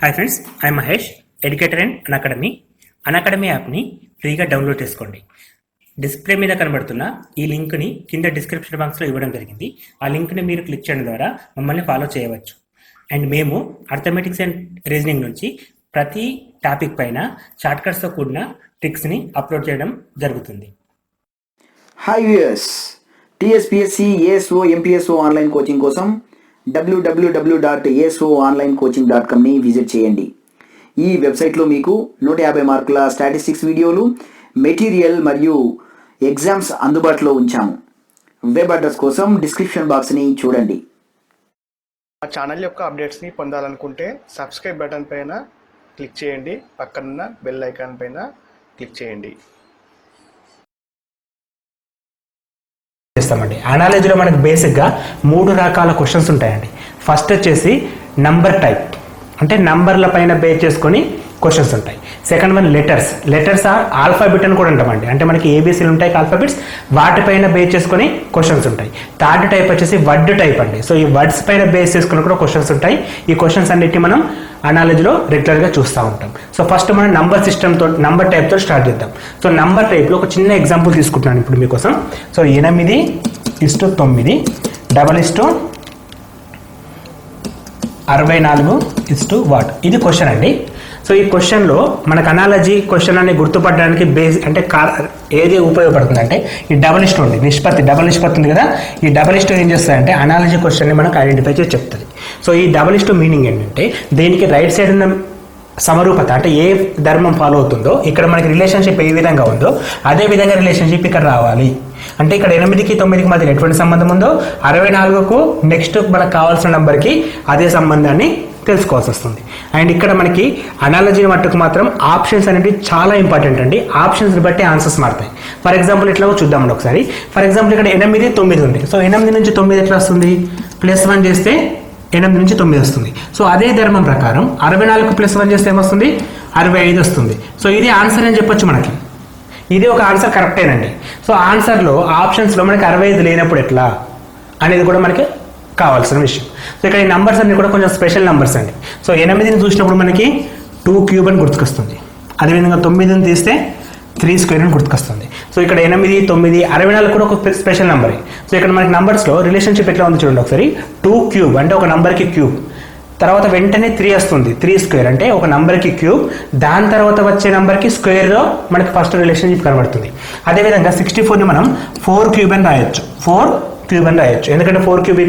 Hi friends, I'm Mahesh, educator and Unacademy యాప్ని ఫ్రీగా download చేసుకోండి. డిస్ప్లే మీద కనబడుతున్న ఈ లింక్ని కింద డిస్క్రిప్షన్ బాక్స్లో ఇవ్వడం జరిగింది. ఆ లింక్ని మీరు క్లిక్ చేయడం ద్వారా మమ్మల్ని ఫాలో చేయవచ్చు. అండ్ మేము అర్థమెటిక్స్ అండ్ రీజనింగ్ నుంచి ప్రతి టాపిక్ పైన షార్ట్కట్స్తో కూడిన ట్రిక్స్ని అప్లోడ్ చేయడం జరుగుతుంది. Hi viewers, TSPSC ASO MPSO online coaching కోసం www.asoonlinecoaching.comని విజిట్ చేయండి. ఈ వెబ్సైట్లో మీకు 150 మార్కుల స్టాటిస్టిక్స్ వీడియోలు, మెటీరియల్ మరియు ఎగ్జామ్స్ అందుబాటులో ఉంచాము. వెబ్ అడ్రస్ కోసం డిస్క్రిప్షన్ బాక్స్ని చూడండి. మా ఛానల్ యొక్క అప్డేట్స్ని పొందాలనుకుంటే సబ్స్క్రైబ్ బటన్ పైన క్లిక్ చేయండి, పక్కనున్న బెల్ ఐకాన్ పైన క్లిక్ చేయండి. చేస్తామండి. అనాలజీలో మనకు బేసిక్గా 3 రకాల క్వశ్చన్స్ ఉంటాయండి. ఫస్ట్ వచ్చేసి నంబర్ టైప్, అంటే నంబర్ల పైన బేస్ చేసుకొని క్వశ్చన్స్ ఉంటాయి. Second one letters or alphabet అని కూడా ఉంటామండి, అంటే మనకి ఏబీసీలు ఉంటాయి ఆల్ఫాబెట్స్, వాటిపైన బేస్ చేసుకొని క్వశ్చన్స్ ఉంటాయి. థర్డ్ టైప్ వచ్చేసి వర్డ్ టైప్ అండి. సో ఈ వర్డ్స్ పైన బేస్ చేసుకుని కూడా క్వశ్చన్స్ ఉంటాయి. ఈ క్వశ్చన్స్ అన్నిటిని మనం అనాలజీలో రెగ్యులర్గా చూస్తూ ఉంటాం. సో ఫస్ట్ మనం నంబర్ టైప్తో స్టార్ట్ చేద్దాం. సో నంబర్ టైప్లో ఒక చిన్న ఎగ్జాంపుల్ తీసుకుంటున్నాను ఇప్పుడు మీకోసం. సో 8:9 64:వాట్, ఇది క్వశ్చన్ అండి. సో ఈ క్వశ్చన్లో మనకు అనాలజీ క్వశ్చన్ అని గుర్తుపట్టడానికి అంటే ఏది ఉపయోగపడుతుందంటే ఈ డబల్ ఇస్ట్ ఉంది, డబల్ నిష్పత్తి ఉంది కదా. ఈ డబల్ ఇస్ట్ ఏం చేస్తుందంటే అనాలజీ క్వశ్చన్ని మనకు ఐడెంటిఫై చేసి చెప్తుంది. సో ఈ డబల్ ఇస్ట్ మీనింగ్ ఏంటంటే దీనికి రైట్ సైడ్ ఉన్న సమరూపత, అంటే ఏ ధర్మం ఫాలో అవుతుందో ఇక్కడ మనకి రిలేషన్షిప్ ఏ విధంగా ఉందో అదే విధంగా రిలేషన్షిప్ ఇక్కడ రావాలి. అంటే ఇక్కడ 8కి 9కి మధ్య ఎటువంటి సంబంధం ఉందో 64కు నెక్స్ట్ మనకు కావాల్సిన నెంబర్కి అదే సంబంధాన్ని తెలుసుకోవాల్సి వస్తుంది. అండ్ ఇక్కడ మనకి అనాలజీ మట్టుకు మాత్రం ఆప్షన్స్ అనేవి చాలా ఇంపార్టెంట్ అండి. ఆప్షన్స్ని బట్టి ఆన్సర్స్ మారుతాయి. ఫర్ ఎగ్జాంపుల్ ఇట్లా చూద్దామండి ఒకసారి. ఫర్ ఎగ్జాంపుల్ ఇక్కడ 8, 9 ఉంది. సో 8 నుంచి 9 ఎట్లా వస్తుంది? +1 చేస్తే 8 నుంచి 9 వస్తుంది. సో అదే ధర్మం ప్రకారం 64కు +1 చేస్తే ఏమొస్తుంది? 65 వస్తుంది. సో ఇది ఆన్సర్ అని చెప్పొచ్చు మనకి. ఇది ఒక ఆన్సర్ కరెక్టేనండి. సో ఆన్సర్లో ఆప్షన్స్లో మనకి 65 లేనప్పుడు ఎట్లా అనేది కూడా మనకి కావాల్సిన విషయం. సో ఇక్కడ ఈ నంబర్స్ అన్ని కూడా కొంచెం స్పెషల్ నంబర్స్ అండి. సో 8ని చూసినప్పుడు మనకి 2³ అని గుర్తుకొస్తుంది. అదేవిధంగా 9ని తీస్తే 3² అని గుర్తుకొస్తుంది. సో ఇక్కడ 8, 9, 64 కూడా ఒక స్పెషల్ నెంబరే. సో ఇక్కడ మనకి నంబర్స్లో రిలేషన్షిప్ ఎట్లా ఉంది చూడండి ఒకసారి. 2³ అంటే ఒక నంబర్కి క్యూబ్, తర్వాత వెంటనే 3 వస్తుంది, 3² అంటే ఒక నంబర్కి క్యూబ్, దాని తర్వాత వచ్చే నెంబర్కి స్క్వేర్లో మనకి ఫస్ట్ రిలేషన్షిప్ కనబడుతుంది. అదేవిధంగా 64ని మనం 4³ అని రాయొచ్చు, 4³ అని రాయొచ్చు. ఎందుకంటే 4³ =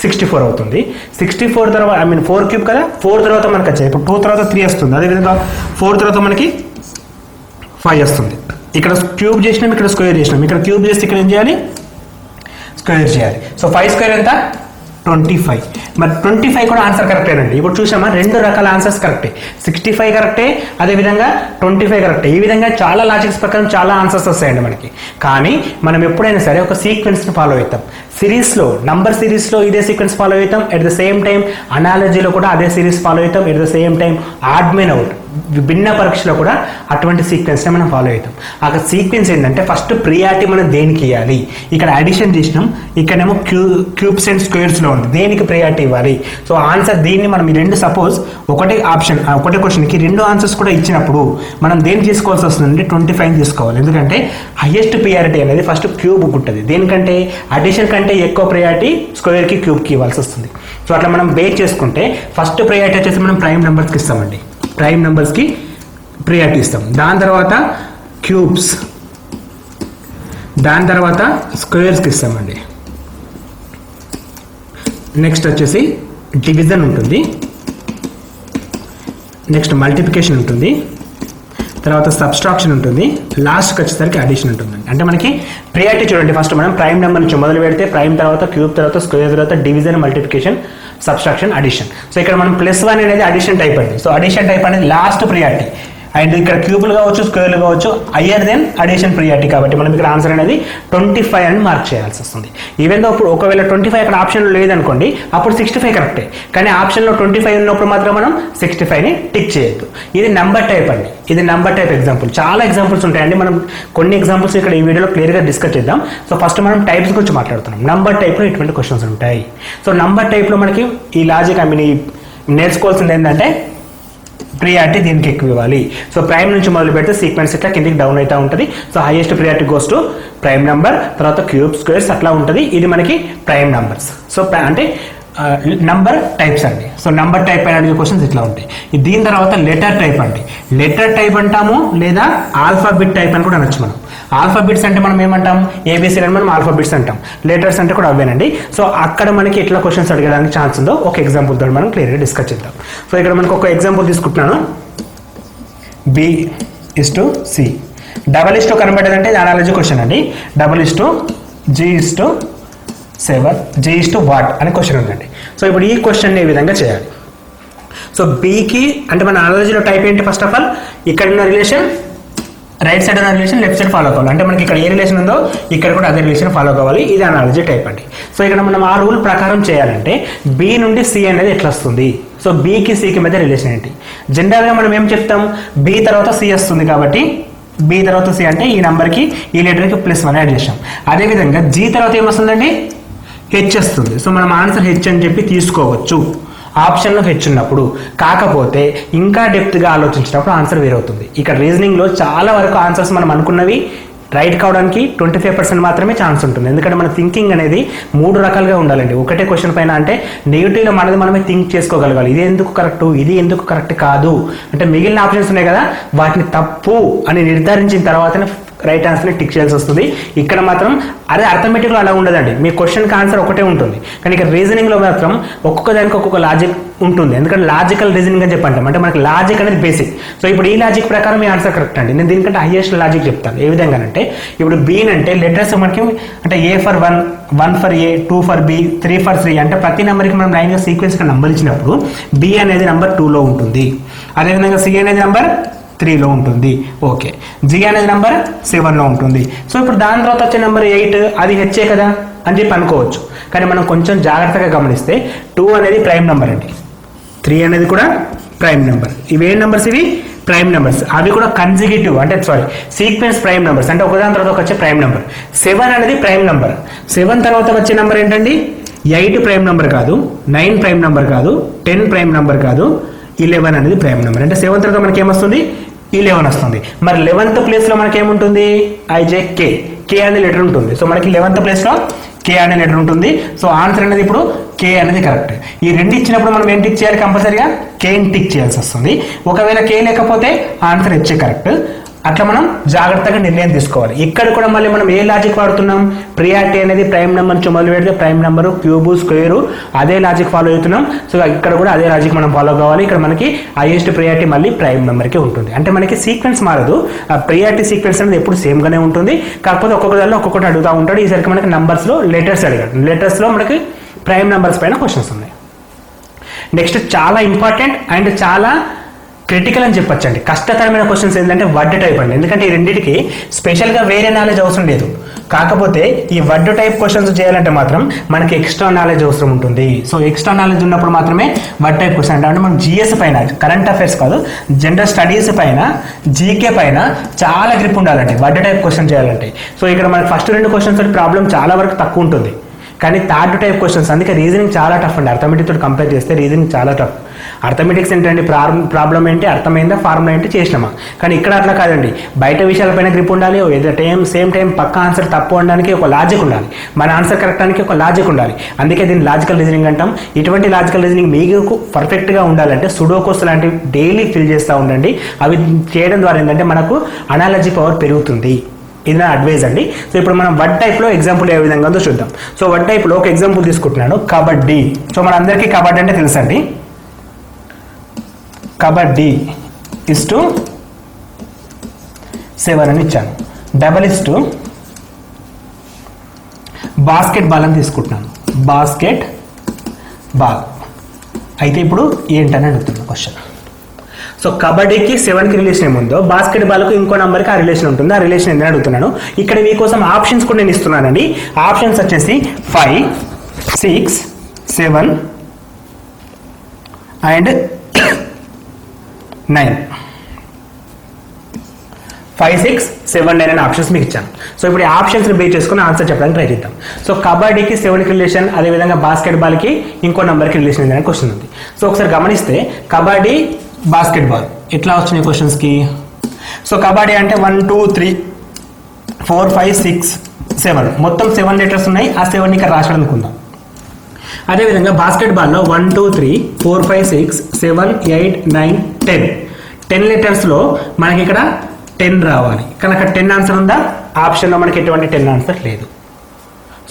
64 అవుతుంది. 64 తర్వాత 4³ కదా, 4 తర్వాత మనకి వచ్చాయి. ఇప్పుడు 2 తర్వాత 3 వస్తుంది. అదేవిధంగా 4 తర్వాత మనకి 5 వస్తుంది. ఇక్కడ క్యూబ్ చేసినాం, ఇక్కడ స్క్వేర్ చేసినాం. ఇక్కడ క్యూబ్ చేస్తే ఇక్కడ ఏం చేయాలి? స్క్వేర్ చేయాలి. సో 5² ఎంత? 25. మరి 25 కూడా ఆన్సర్ కరెక్టేనండి. ఇప్పుడు చూసామా, 2 రకాల ఆన్సర్స్ కరెక్టే. 65 కరెక్టే, అదేవిధంగా 25 కరెక్టే. ఈ విధంగా చాలా లాజిక్స్ ప్రకారం చాలా ఆన్సర్స్ వస్తాయండి మనకి. కానీ మనం ఎప్పుడైనా సరే ఒక సీక్వెన్స్ని ఫాలో అవుతాం. నంబర్ సిరీస్లో ఇదే సీక్వెన్స్ ఫాలో అవుతాం. ఎట్ ద సేమ్ టైం అనాలజీలో కూడా అదే సిరీస్ ఫాలో అవుతాం. At the same time odd man out విభిన్న పరీక్షలో కూడా అటువంటి సీక్వెన్స్ని మనం ఫాలో అవుతాం. ఆ సీక్వెన్స్ ఏంటంటే ఫస్ట్ ప్రియారిటీ మనం దేనికి ఇవ్వాలి? ఇక్కడ అడిషన్ చేసినాం, ఇక్కడేమో క్యూబ్స్ అండ్ స్క్వేర్స్లో ఉంది, దేనికి ప్రియారిటీ ఇవ్వాలి? సో ఆన్సర్ దీన్ని మనం ఈ 2 సపోజ్ ఒకటే క్వశ్చన్కి 2 ఆన్సర్స్ కూడా ఇచ్చినప్పుడు మనం దేన్ని తీసుకోవాల్సి వస్తుందంటే 25 తీసుకోవాలి. ఎందుకంటే హైయెస్ట్ ప్రియారిటీ అనేది ఫస్ట్ క్యూబ్ ఉంటుంది. దేనికంటే అడిషన్ కంటే ఎక్కువ ప్రియారిటీ స్క్వేర్కి క్యూబ్కి ఇవ్వాల్సి వస్తుంది. సో అట్లా మనం బేస్ చేసుకుంటే ఫస్ట్ ప్రియారిటీ వచ్చేసి మనం ప్రైమ్ నెంబర్స్కి ఇస్తామండి. ప్రైమ్ నెంబర్స్కి ప్రియారిటీ ఇస్తాం. దాని తర్వాత క్యూబ్స్, దాని తర్వాత స్క్వేర్స్కి ఇస్తామండి. నెక్స్ట్ వచ్చేసి డివిజన్ ఉంటుంది, నెక్స్ట్ మల్టిప్లికేషన్ ఉంటుంది, తర్వాత సబ్స్ట్రాక్షన్ ఉంటుంది, లాస్ట్కి వచ్చేసరికి అడిషన్ ఉంటుంది. అంటే మనకి ప్రియారిటీ చూడండి, ఫస్ట్ మనం ప్రైమ్ నెంబర్ నుంచి మొదలు పెడితే ప్రైమ్ తర్వాత క్యూబ్ తర్వాత స్క్వేర్ తర్వాత division, multiplication, subtraction, addition. So ఇక్కడ మనం +1 అనేది అడిషన్ టైప్ అండి. సో అడిషన్ టైప్ అనేది లాస్ట్ ప్రియారిటీ. అండ్ ఇక్కడ క్యూబులు కావచ్చు, స్క్వేర్లు కావచ్చు, హయ్యర్ దెన్ అడిషన్ ప్రియారిటీ. కాబట్టి మనం ఇక్కడ ఆన్సర్ అనేది 25 అని మార్క్ చేయాల్సి వస్తుంది. ఈవెన్ దో ఇప్పుడు ఒకవేళ 25 అక్కడ ఆప్షన్లో లేదనుకోండి, అప్పుడు 65 కరెక్టే. కానీ ఆప్షన్లో 25 ఉన్నప్పుడు మాత్రం మనం 65ని టిక్ చేయొద్దు. ఇది నెంబర్ టైప్ అండి. ఇది నెంబర్ టైప్ ఎగ్జాంపుల్. చాలా ఎగ్జాంపుల్స్ ఉంటాయండి. మనం కొన్ని ఎగ్జాంపుల్స్ ఇక్కడ ఈ వీడియోలో క్లియర్గా డిస్కస్ చేద్దాం. సో ఫస్ట్ మనం టైప్స్ గురించి మాట్లాడుతున్నాం. నెంబర్ టైప్లో ఇటువంటి క్వశ్చన్స్ ఉంటాయి. సో నెంబర్ టైప్లో మనకి ఈ లాజిక్ నేర్చుకోవాల్సింది ఏంటంటే ప్రియారిటీ దీనికి ఎక్కువ ఇవ్వాలి. సో ప్రైమ్ నుంచి మొదలు పెడితే సీక్వెన్స్ ఇట్లా కిందికి డౌన్ అవుతూ ఉంటుంది. So highest priority goes to prime number, తర్వాత క్యూబ్ స్క్వేర్స్ అట్లా ఉంటుంది. ఇది మనకి ప్రైమ్ నంబర్స్. సో అంటే నంబర్ టైప్స్ అండి. సో నంబర్ టైప్ అయిన అడిగే క్వశ్చన్స్ ఇట్లా ఉంటాయి. దీని తర్వాత లెటర్ టైప్ అండి. లెటర్ టైప్ అంటాము లేదా ఆల్ఫాబెట్ టైప్ అని కూడా అనొచ్చు మనం. ఆల్ఫాబెట్స్ అంటే మనం ఏమంటాం, ఏబీసీ అని మనం ఆల్ఫాబెట్స్ అంటాం. లెటర్స్ అంటే కూడా అవేనండి. సో అక్కడ మనకి ఎట్లా క్వశ్చన్స్ అడగడానికి ఛాన్స్ ఉందో ఒక ఎగ్జాంపుల్ తోటి మనం క్లియర్గా డిస్కస్ చేద్దాం. సో ఇక్కడ మనకు ఒక ఎగ్జాంపుల్ తీసుకుంటున్నాను. B:C. డబల్ ఇస్టో కనబడేదంటే ఇది అనాలజీ క్వశ్చన్ అండి. G:7 G:what అనే క్వశ్చన్ ఉందండి. సో ఇప్పుడు ఈ క్వశ్చన్ ఏ విధంగా చేయాలి. సో బీకి అంటే మన అనాలజీలో టైప్ ఏంటి, ఫస్ట్ ఆఫ్ ఆల్ ఇక్కడ ఉన్న రిలేషన్ రైట్ సైడ్ ఉన్న రిలేషన్ లెఫ్ట్ సైడ్ ఫాలో కావాలి. అంటే మనకి ఇక్కడ ఏ రిలేషన్ ఉందో ఇక్కడ కూడా అదే రిలేషన్ ఫాలో కావాలి. ఇది అనాలజీ టైప్ అండి. సో ఇక్కడ మనం ఆ రూల్ ప్రకారం చేయాలంటే బి నుండి సి అనేది ఎట్లా వస్తుంది. సో బీకి సికి మధ్య రిలేషన్ ఏంటి. జనరల్గా మనం ఏం చెప్తాం, బి తర్వాత సి వస్తుంది కాబట్టి బి తర్వాత సి అంటే ఈ నెంబర్కి ఈ లెటర్కి +1 యాడ్ చేసాం. అదేవిధంగా జీ తర్వాత ఏమొస్తుందండి, హెచ్ వస్తుంది. సో మనం ఆన్సర్ హెచ్ అని చెప్పి తీసుకోవచ్చు ఆప్షన్లో హెచ్ ఉన్నప్పుడు. కాకపోతే ఇంకా డెప్త్గా ఆలోచించినప్పుడు ఆన్సర్ వేరవుతుంది. ఇక్కడ రీజనింగ్లో చాలా వరకు ఆన్సర్స్ మనం అనుకున్నవి రైట్ కావడానికి 25% మాత్రమే ఛాన్స్ ఉంటుంది. ఎందుకంటే మన థింకింగ్ అనేది 3 రకాలుగా ఉండాలండి. ఒకటే క్వశ్చన్ పైన అంటే నెగిటివ్లో మనమే థింక్ చేసుకోగలగాలి. ఇది ఎందుకు కరెక్ట్, ఇది ఎందుకు కరెక్ట్ కాదు అంటే మిగిలిన ఆప్షన్స్ ఉన్నాయి కదా వాటిని తప్పు అని నిర్ధారించిన తర్వాతనే రైట్ ఆన్సర్ని టిక్ చేయాల్సి వస్తుంది. ఇక్కడ మాత్రం అదే అర్థమెటిక్లో అలా ఉండదండి. మీ క్వశ్చన్కి ఆన్సర్ ఒకటే ఉంటుంది. కానీ ఇక్కడ రీజనింగ్లో మాత్రం ఒక్కొక్క దానికి ఒక్కొక్క లాజిక్ ఉంటుంది. ఎందుకంటే లాజికల్ రీజనింగ్ అని చెప్పంటాం. అంటే మనకి లాజిక్ అనేది బేసిక్. సో ఇప్పుడు ఈ లాజిక్ ప్రకారం మీ ఆన్సర్ కరెక్ట్ అండి. నేను దీనికంటే హైయెస్ట్ లాజిక్ చెప్తాను. ఏ విధంగా అంటే ఇప్పుడు బి అంటే లెటర్స్ మనకి అంటే A for 1, 1 for A, 2 for B, 3 for 3 అంటే ప్రతి నెంబర్కి మనం లైన్గా సీక్వెన్స్గా నెంబర్ ఇచ్చినప్పుడు బి అనేది నెంబర్ 2లో ఉంటుంది. అదేవిధంగా సి అనేది నెంబర్ 3లో ఉంటుంది. ఓకే, జీ అనేది నెంబర్ 7లో ఉంటుంది. సో ఇప్పుడు దాని తర్వాత వచ్చే నెంబర్ 8 అది హెచ్చే కదా అని చెప్పి అనుకోవచ్చు. కానీ మనం కొంచెం జాగ్రత్తగా గమనిస్తే 2 అనేది ప్రైమ్ నెంబర్ అండి, 3 అనేది కూడా ప్రైమ్ నెంబర్. ఇవి ఏ నెంబర్స్, ఇవి ప్రైమ్ నెంబర్స్. అవి కూడా కన్సిక్యూటివ్ అంటే సీక్వెన్స్ ప్రైమ్ నెంబర్స్ అంటే ఒకదాని తర్వాత వచ్చే ప్రైమ్ నెంబర్. 7 అనేది ప్రైమ్ నెంబర్. 7 తర్వాత వచ్చే నెంబర్ ఏంటండి, 8 ప్రైమ్ నెంబర్ కాదు, 9 ప్రైమ్ నెంబర్ కాదు, 10 ప్రైమ్ నెంబర్ కాదు, 11 అనేది ప్రైమ్ నెంబర్. అంటే 7 తర్వాత మనకి ఏమొస్తుంది, 11 వస్తుంది. మరి 11th ప్లేస్లో మనకి ఏముంటుంది, IJK, కే అనే లెటర్ ఉంటుంది. సో మనకి 11th ప్లేస్లో కే అనే లెటర్ ఉంటుంది. సో ఆన్సర్ అనేది ఇప్పుడు కే అనేది కరెక్ట్. ఈ రెండు ఇచ్చినప్పుడు మనం ఏం టిక్ చేయాలి, కంపల్సరీగా కేని టిక్ చేయాల్సి వస్తుంది. ఒకవేళ కే లేకపోతే ఆన్సర్ హెచ్చే కరెక్ట్. అట్లా మనం జాగ్రత్తగా నిర్ణయం తీసుకోవాలి. ఇక్కడ కూడా మళ్ళీ మనం ఏ లాజిక్ వాడుతున్నాం, ప్రియారిటీ అనేది ప్రైమ్ నెంబర్ నుంచి మొదలు పెడితే ప్రైమ్ నెంబరు, క్యూబు, స్క్వేరు అదే లాజిక్ ఫాలో అవుతున్నాం. సో ఇక్కడ కూడా అదే లాజిక్ మనం ఫాలో కావాలి. ఇక్కడ మనకి హైయెస్ట్ ప్రియారిటీ మళ్ళీ ప్రైమ్ నెంబర్కి ఉంటుంది. అంటే మనకి సీక్వెన్స్ మారదు, ఆ ప్రియారిటీ సీక్వెన్స్ అనేది ఎప్పుడు సేమ్గానే ఉంటుంది. కాకపోతే ఒక్కొక్క దానిలో ఒక్కొక్కటి అడుగుతూ ఉంటాడు. ఈసారికి మనకి నంబర్స్లో లెటర్స్ అడిగాడు. లెటర్స్లో మనకి ప్రైమ్ నెంబర్స్ పైన క్వశ్చన్స్ ఉన్నాయి. నెక్స్ట్ చాలా ఇంపార్టెంట్ అండ్ చాలా క్రిటికల్ అని చెప్పొచ్చండి. కష్టతరమైన క్వశ్చన్స్ ఏంటంటే వర్డ్ టైప్ అండి. ఎందుకంటే ఈ రెండింటికి స్పెషల్గా వేరే నాలెడ్జ్ అవసరం లేదు. కాకపోతే ఈ వర్డ్ టైప్ క్వశ్చన్స్ చేయాలంటే మాత్రం మనకి ఎక్స్ట్రా నాలెడ్జ్ అవసరం ఉంటుంది. సో ఎక్స్ట్రా నాలెడ్జ్ ఉన్నప్పుడు మాత్రమే వర్డ్ టైప్ క్వశ్చన్ అంటే మనం జిఎస్ పైన, కరెంట్ అఫైర్స్ కాదు, జనరల్ స్టడీస్ పైన, జీకే పైన చాలా గ్రిప్ ఉండాలండి వర్డ్ టైప్ క్వశ్చన్ చేయాలంటే. సో ఇక్కడ మనకి ఫస్ట్ 2 క్వశ్చన్స్ ప్రాబ్లం చాలా వరకు తక్కువ ఉంటుంది. కానీ థర్డ్ టైప్ క్వశ్చన్స్ అందుకే రీజనింగ్ చాలా టఫ్ అండి. అర్థమెటిక్ తోటి కంపేర్ చేస్తే రీజనింగ్ చాలా టఫ్. అర్థమెటిక్స్ ఏంటంటే ప్రాబ్లం ఏంటి, అర్థమైందా, ఫార్ములా ఏంటి, చేసినామా. కానీ ఇక్కడ అట్లా కాదండి. బయట విషయాలపైన గ్రిప్ ఉండాలి. సేమ్ టైం పక్క ఆన్సర్ తప్పు అనడానికి ఒక లాజిక్ ఉండాలి, మన ఆన్సర్ కరెక్ట్ అనికి ఒక లాజిక్ ఉండాలి. అందుకే దీన్ని లాజికల్ రీజనింగ్ అంటాం. ఇటువంటి లాజికల్ రీజనింగ్ మీకు పర్ఫెక్ట్గా ఉండాలంటే సుడోకోస్ లాంటివి డైలీ ఫిల్ చేస్తూ ఉండండి. అవి చేయడం ద్వారా ఏంటంటే మనకు అనాలజీ పవర్ పెరుగుతుంది. ఇది నా అడ్వైజ్ అండి. సో ఇప్పుడు మనం వర్డ్ టైప్లో ఎగ్జాంపుల్ ఏ విధంగా ఉందో చూద్దాం. సో వర్డ్ టైప్లో ఒక ఎగ్జాంపుల్ తీసుకుంటున్నాను, కబడ్డీ. సో మన అందరికీ కబడ్డీ అంటే తెలుసండి. కబడ్డీ =7 అని ఇచ్చాను. బాస్కెట్ బాల్ అని తీసుకుంటున్నాను. బాస్కెట్ బాల్ అయితే ఇప్పుడు ఏంటని అడుగుతున్నాను క్వశ్చన్. సో కబడ్డీకి 7కి రిలేషన్ ఏముందో బాస్కెట్ బాల్కు ఇంకో నెంబర్కి ఆ రిలేషన్ ఉంటుంది. ఆ రిలేషన్ ఏంటని అడుగుతున్నాను. ఇక్కడ మీకోసం ఆప్షన్స్ కూడా నేను ఇస్తున్నానండి. ఆప్షన్స్ వచ్చేసి 5, 6, 7 అండ్ 9. 5, 6, 7, 9 అనే ఆప్షన్స్ మీకు ఇచ్చాను. సో ఇప్పుడు ఈ ఆప్షన్స్ని బేస్ చేసుకుని ఆన్సర్ చెప్పడానికి ట్రై చేద్దాం. సో కబడ్డీకి 7కి రిలేషన్, అదేవిధంగా బాస్కెట్ బాల్కి ఇంకో నెంబర్కి రిలేషన్ ఏంటనే క్వశ్చన్ ఉంది. సో ఒకసారి గమనిస్తే కబడ్డీ బాస్కెట్బాల్ ఎట్లా వచ్చినాయి క్వశ్చన్స్కి? సో కబడ్డీ అంటే 1 2 3 4 5 6 7 మొత్తం 7 లెటర్స్ ఉన్నాయి. ఆ 7 ఇక్కడ రాశాడు అనుకుందాం. అదేవిధంగా బాస్కెట్బాల్లో 1 2 3 4 5 6 7 8 9 10 లెటర్స్లో మనకి ఇక్కడ 10 రావాలి. కానీ అక్కడ 10 ఆన్సర్ ఉందా? ఆప్షన్లో మనకి ఎటువంటి 10 ఆన్సర్ లేదు.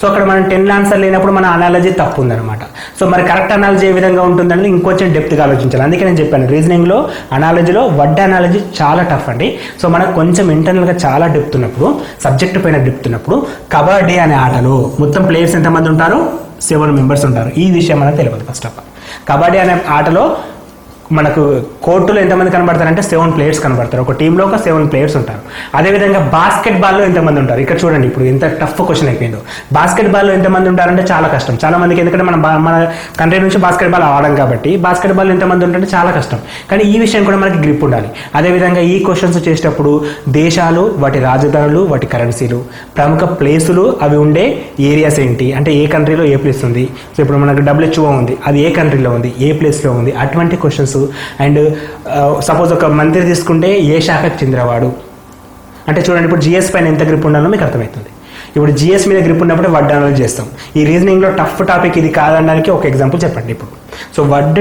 సో అక్కడ మనం 10 ఆన్సర్ లేనప్పుడు మన అనాలజీ తప్పు ఉందన్నమాట. సో మరి కరెక్ట్ అనాలజీ ఏ విధంగా ఉంటుందని ఇంకొంచెం డెప్త్గా ఆలోచించాలి. అందుకే నేను చెప్పాను రీజనింగ్లో అనాలజీలో వర్డ్ అనాలజీ చాలా టఫ్ అండి. సో మనకు కొంచెం ఇంటర్నల్గా చాలా డెప్త్ ఉన్నప్పుడు, సబ్జెక్ట్ పైన డెప్త్ ఉన్నప్పుడు, కబడ్డీ అనే ఆటలో మొత్తం ప్లేయర్స్ ఎంతమంది ఉంటారు? 7 మెంబర్స్ ఉంటారు. ఈ విషయం మనకు తెలియదు. ఫస్ట్ ఆఫ్ ఆల్ కబడ్డీ అనే ఆటలో మనకు కోర్టులో ఎంతమంది కనబడతారంటే 7 ప్లేయర్స్ కనబడతారు. ఒక టీంలో ఒక 7 ప్లేయర్స్ ఉంటారు. అదేవిధంగా బాస్కెట్బాల్లో ఎంతమంది ఉంటారు? ఇక్కడ చూడండి, ఇప్పుడు ఎంత టఫ్ క్వశ్చన్ అయిపోయిందో. బాస్కెట్బాల్లో ఎంతమంది ఉంటారంటే చాలా కష్టం. చాలా మందికి, ఎందుకంటే మన కంట్రీ నుంచి బాస్కెట్బాల్ ఆడడం కాబట్టి బాస్కెట్బాల్ ఎంతమంది ఉంటారంటే చాలా కష్టం. కానీ ఈ విషయం కూడా మనకి గ్రిప్ ఉండాలి. అదేవిధంగా ఈ క్వశ్చన్స్ చేసేటప్పుడు దేశాలు, వాటి రాజధానులు, వాటి కరెన్సీలు, ప్రముఖ ప్లేసులు, అవి ఉండే ఏరియాస్ ఏంటి, అంటే ఏ కంట్రీలో ఏ ప్లేస్ ఉంది. సో ఇప్పుడు మనకు WHO ఉంది, అది ఏ కంట్రీలో ఉంది, ఏ ప్లేస్లో ఉంది, అటువంటి క్వశ్చన్స్. అండ్ సపోజ్ ఒక మంత్రి తీసుకుంటే ఏ శాఖకు చెందినవాడు అంటే చూడండి, ఇప్పుడు జిఎస్ పైన ఎంత గ్రిప్ ఉండాలో మీకు అర్థమవుతుంది. ఇప్పుడు జిఎస్ మీద గ్రిప్ ఉన్నప్పుడు వర్డ్ అనాలజీ చేస్తాం. ఈ రీజనింగ్లో టఫ్ టాపిక్ ఇది కాదనడానికి ఒక ఎగ్జాంపుల్ చెప్పండి. ఇప్పుడు సో వర్డ్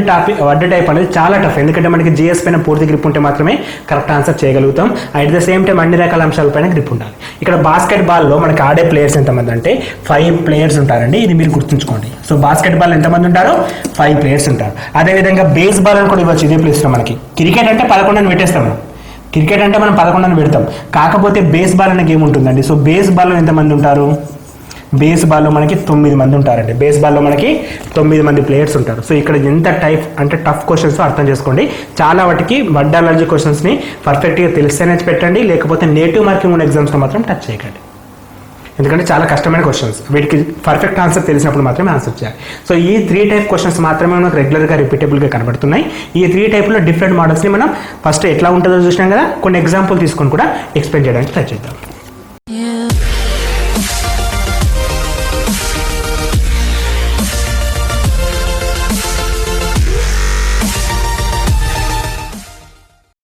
టైప్ అనేది చాలా టఫ్, ఎందుకంటే మనకి జిఎస్ పైన పూర్తి గ్రిప్ ఉంటే మాత్రమే కరెక్ట్ ఆన్సర్ చేయగలుగుతాం. అట్ ద సేమ్ టైం అన్ని రకాల అంశాలపైన గ్రిప్ ఉండాలి. ఇక్కడ బాస్కెట్బాల్లో మనకి ఆడే ప్లేయర్స్ ఎంతమంది అంటే 5 ప్లేయర్స్ ఉంటారండి. ఇది మీరు గుర్తుంచుకోండి. సో బాస్కెట్బాల్ ఎంతమంది ఉంటారు? 5 ప్లేయర్స్ ఉంటారు. అదేవిధంగా బేస్బాల్ అని కూడా ఇవ్వచ్చు ఇదే ప్లేస్లో. మనకి క్రికెట్ అంటే 11 అని పెట్టేస్తాం మనం. క్రికెట్ అంటే మనం 11 అని పెడతాం. కాకపోతే బేస్బాల్ అనే గేమ్ ఉంటుందండి. సో బేస్బాల్లో ఎంతమంది ఉంటారు? బేస్బాల్లో మనకి 9 మంది ఉంటారండి. బేస్బాల్లో మనకి 9 మంది ప్లేయర్స్ ఉంటారు. సో ఇక్కడ ఎంత టైప్ అంటే టఫ్ క్వశ్చన్స్ అర్థం చేసుకోండి. చాలా వాటికి వర్డ్ అనాలజీ క్వశ్చన్స్ని పర్ఫెక్ట్గా తెలిస్తేనే పెట్టండి, లేకపోతే నేటివ్ మార్కింగ్ ఉన్న ఎగ్జామ్స్లో మాత్రం టచ్ చేయకండి. ఎందుకంటే చాలా కష్టమైన క్వశ్చన్స్, వీటికి పర్ఫెక్ట్ ఆన్సర్ తెలిసినప్పుడు మాత్రమే ఆన్సర్ చేయాలి. సో ఈ 3 టైప్ క్వశ్చన్స్ మాత్రమే మనకు రెగ్యులర్గా రిపీటబుల్గా కనబడుతున్నాయి. ఈ 3 టైప్లో డిఫరెంట్ మోడల్స్ని మనం ఫస్ట్ ఎట్లా ఉంటుందో చూసినాం కదా, కొన్ని ఎగ్జాంపుల్ తీసుకొని కూడా ఎక్స్ప్లెయిన్ చేయడానికి ట్రై చేద్దాం.